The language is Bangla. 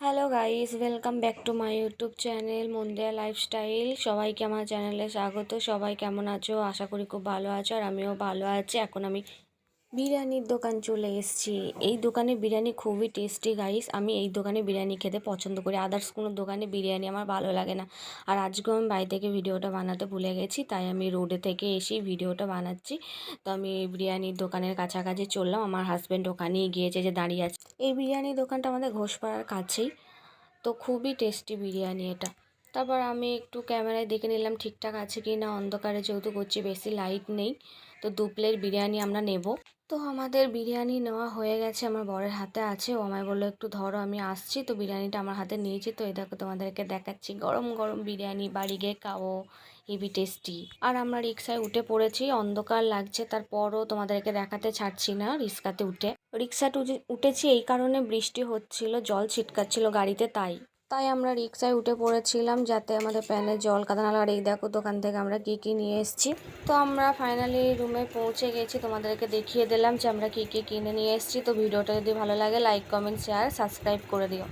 Hello guys, welcome back to my YouTube channel Mandia lifestyle. সবাইকে আমার চ্যানেলে স্বাগত। সবাই কেমন আছো? আশা করি খুব ভালো আছো, আর আমিও ভালো আছি। এখন আমি বিরিয়ানির দোকান চলে এসেছি। এই দোকানে বিরিয়ানি খুবই টেস্টি গাইস। আমি এই দোকানে বিরিয়ানি খেতে পছন্দ করি, আদার্স কোনো দোকানে বিরিয়ানি আমার ভালো লাগে না। আর আজকেও আমি বাড়ি থেকে ভিডিওটা বানাতে ভুলে গেছি, তাই আমি রোডে থেকে এসেই ভিডিওটা বানাচ্ছি। তো আমি বিরিয়ানির দোকানের কাছাকাছি চললাম, আমার হাজব্যান্ড ওখানেই গিয়েছে, যে দাঁড়িয়ে আছে। এই বিরিয়ানি দোকানটা আমাদের ঘোষপাড়ার কাছেই। তো খুবই টেস্টি বিরিয়ানি এটা। তারপর আমি একটু ক্যামেরায় দেখে নিলাম ঠিকঠাক আছে কি না, অন্ধকারে যেহেতু করছি, বেশি লাইট নেই। তো 2 প্লেট বিরিয়ানি আমরা নেব। তো আমাদের বিরিয়ানি নেওয়া হয়ে গেছে, আমার বরের হাতে আছে। ও আমায় বললো একটু ধরো, আমি আসছি। তো বিরিয়ানিটা আমার হাতে নিয়েছি। তো এই দেখো, তোমাদেরকে দেখাচ্ছি গরম গরম বিরিয়ানি, বাড়ি গিয়ে খাও, হেভি টেস্টি। আর আমরা রিক্সায় উঠে পড়েছি, অন্ধকার লাগছে, তারপরও তোমাদেরকে দেখাতে ছাড়ছি না। রিক্সাতে উঠেছি এই কারণে, বৃষ্টি হচ্ছিল, জল ছিটকাচ্ছিল গাড়িতে, তাই আমরা রিক্সায় উঠে পড়েছিলাম, যাতে আমাদের প্যানে জল কাদা না লাগে। আর এই দেখো দোকান থেকে আমরা কি কি নিয়ে এসেছি। তো আমরা ফাইনালি রুমে পৌঁছে গেছি, তোমাদেরকে দেখিয়ে দিলাম যে আমরা কি কি কিনে নিয়ে এসেছি। তো ভিডিওটা যদি ভালো লাগে, লাইক, কমেন্ট, শেয়ার, সাবস্ক্রাইব করে দিও।